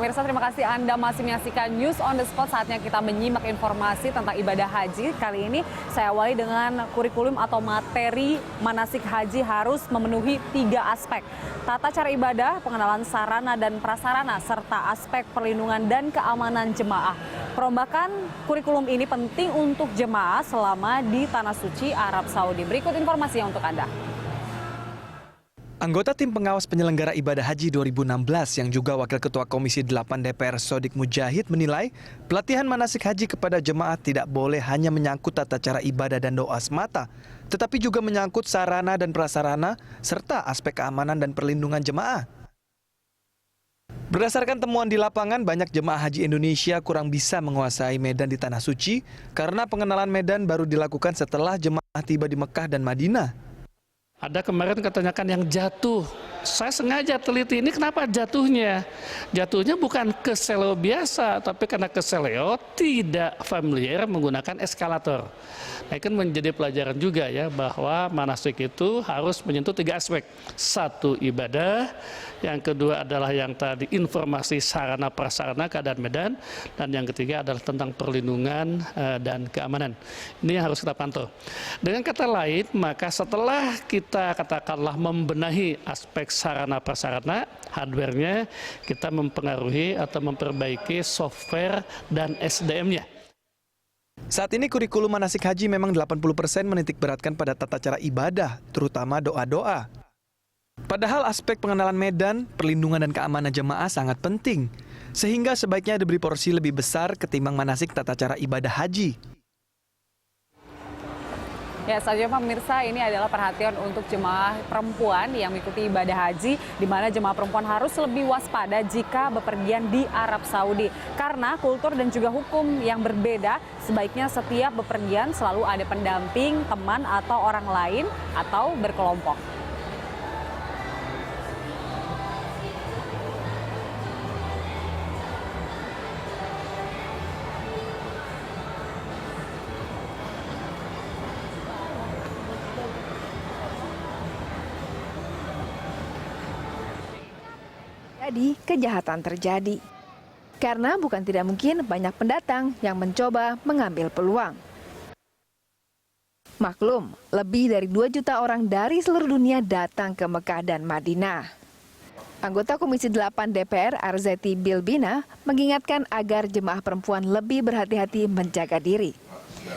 pemirsa, terima kasih Anda masih menyaksikan News on the Spot. Saatnya kita menyimak informasi tentang ibadah haji. Kali ini saya awali dengan kurikulum atau materi manasik haji harus memenuhi 3 aspek. Tata cara ibadah, pengenalan sarana dan prasarana, serta aspek perlindungan dan keamanan jemaah. Perombakan kurikulum ini penting untuk jemaah selama di Tanah Suci Arab Saudi. Berikut informasinya untuk Anda. Anggota tim pengawas penyelenggara ibadah haji 2016 yang juga Wakil Ketua Komisi 8 DPR Sodik Mujahid menilai pelatihan manasik haji kepada jemaah tidak boleh hanya menyangkut tata cara ibadah dan doa semata, tetapi juga menyangkut sarana dan prasarana serta aspek keamanan dan perlindungan jemaah. Berdasarkan temuan di lapangan, banyak jemaah haji Indonesia kurang bisa menguasai medan di Tanah Suci karena pengenalan medan baru dilakukan setelah jemaah tiba di Mekah dan Madinah. Ada kemarin katanya kan yang jatuh. Saya sengaja teliti ini kenapa jatuhnya. Jatuhnya bukan keseleo biasa, tapi karena keseleo tidak familiar menggunakan eskalator. Nah, kan menjadi pelajaran juga ya bahwa manasik itu harus menyentuh 3 aspek. 1, ibadah. Yang kedua adalah yang tadi informasi sarana prasarana keadaan medan. Dan yang ketiga adalah tentang perlindungan dan keamanan. Ini yang harus kita pantau. Dengan kata lain, maka setelah kita katakanlah membenahi aspek sarana prasarana, hardware-nya, kita mempengaruhi atau memperbaiki software dan SDM-nya. Saat ini kurikulum manasik haji memang 80% menitik beratkan pada tata cara ibadah, terutama doa-doa. Padahal aspek pengenalan medan, perlindungan dan keamanan jemaah sangat penting, sehingga sebaiknya diberi porsi lebih besar ketimbang manasik tata cara ibadah haji. Ya, selanjutnya pemirsa, ini adalah perhatian untuk jemaah perempuan yang mengikuti ibadah haji, di mana jemaah perempuan harus lebih waspada jika bepergian di Arab Saudi. Karena kultur dan juga hukum yang berbeda, sebaiknya setiap bepergian selalu ada pendamping, teman atau orang lain, atau berkelompok. Jadi kejahatan terjadi. Karena bukan tidak mungkin banyak pendatang yang mencoba mengambil peluang. Maklum, lebih dari 2 juta orang dari seluruh dunia datang ke Mekah dan Madinah. Anggota Komisi 8 DPR Arzeti Bilbina mengingatkan agar jemaah perempuan lebih berhati-hati menjaga diri.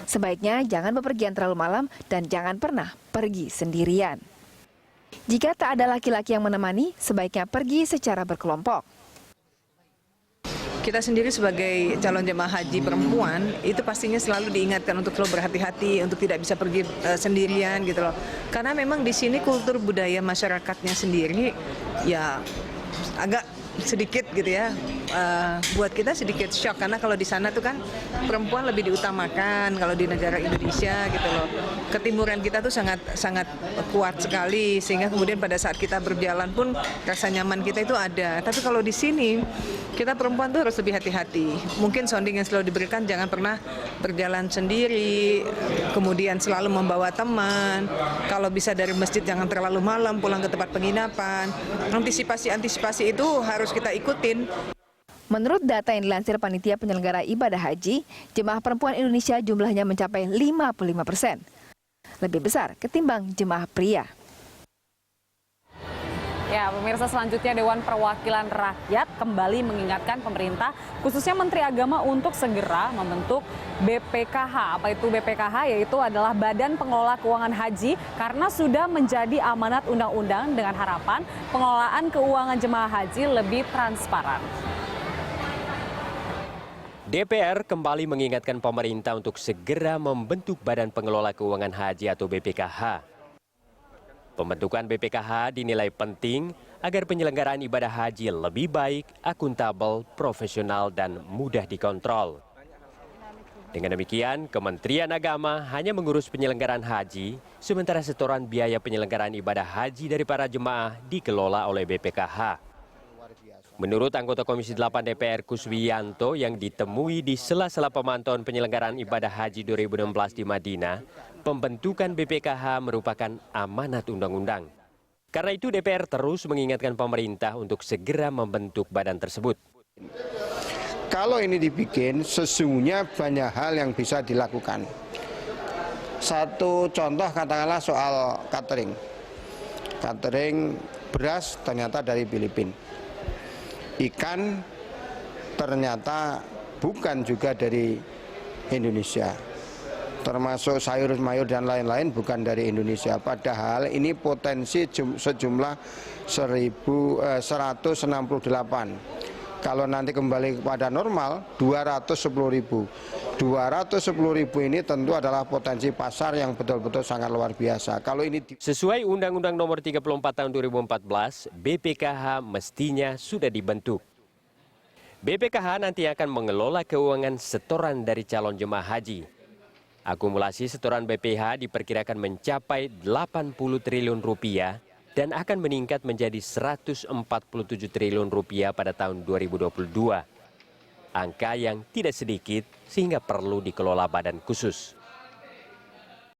Sebaiknya jangan bepergian terlalu malam dan jangan pernah pergi sendirian. Jika tak ada laki-laki yang menemani, sebaiknya pergi secara berkelompok. Kita sendiri sebagai calon jemaah haji perempuan itu pastinya selalu diingatkan untuk selalu berhati-hati, untuk tidak bisa pergi sendirian gitu loh. Karena memang di sini kultur budaya masyarakatnya sendiri ya agak sedikit gitu ya, buat kita sedikit shock karena kalau di sana tuh kan perempuan lebih diutamakan kalau di negara Indonesia gitu loh. Ketimuran kita tuh sangat kuat sekali sehingga kemudian pada saat kita berjalan pun rasa nyaman kita itu ada. Tapi kalau di sini kita perempuan tuh harus lebih hati-hati. Mungkin sounding yang selalu diberikan jangan pernah berjalan sendiri, kemudian selalu membawa teman. Kalau bisa dari masjid jangan terlalu malam pulang ke tempat penginapan. Antisipasi itu harus kita ikutin. Menurut data yang dilansir Panitia Penyelenggara Ibadah Haji, jemaah perempuan Indonesia jumlahnya mencapai 55%. Lebih besar ketimbang jemaah pria. Ya, pemirsa, selanjutnya Dewan Perwakilan Rakyat kembali mengingatkan pemerintah, khususnya Menteri Agama untuk segera membentuk BPKH. Apa itu BPKH? Yaitu adalah Badan Pengelola Keuangan Haji, karena sudah menjadi amanat undang-undang dengan harapan pengelolaan keuangan jemaah haji lebih transparan. DPR kembali mengingatkan pemerintah untuk segera membentuk Badan Pengelola Keuangan Haji atau BPKH. Pembentukan BPKH dinilai penting agar penyelenggaraan ibadah haji lebih baik, akuntabel, profesional, dan mudah dikontrol. Dengan demikian, Kementerian Agama hanya mengurus penyelenggaraan haji, sementara setoran biaya penyelenggaraan ibadah haji dari para jemaah dikelola oleh BPKH. Menurut anggota Komisi 8 DPR Kuswiyanto yang ditemui di sela-sela pemantauan penyelenggaraan ibadah haji 2016 di Madinah, pembentukan BPKH merupakan amanat undang-undang. Karena itu DPR terus mengingatkan pemerintah untuk segera membentuk badan tersebut. Kalau ini dibikin, sesungguhnya banyak hal yang bisa dilakukan. Satu contoh katakanlah soal catering. Catering beras ternyata dari Filipina. Ikan ternyata bukan juga dari Indonesia. Termasuk sayur-mayur dan lain-lain bukan dari Indonesia. Padahal ini potensi sejumlah 1.168. Kalau nanti kembali kepada normal 210.000. 210.000 ini tentu adalah potensi pasar yang betul-betul sangat luar biasa. Kalau ini Sesuai Undang-Undang Nomor 34 Tahun 2014, BPKH mestinya sudah dibentuk. BPKH nanti akan mengelola keuangan setoran dari calon jemaah haji. Akumulasi setoran BPH diperkirakan mencapai 80 triliun rupiah dan akan meningkat menjadi 147 triliun rupiah pada tahun 2022. Angka yang tidak sedikit sehingga perlu dikelola badan khusus.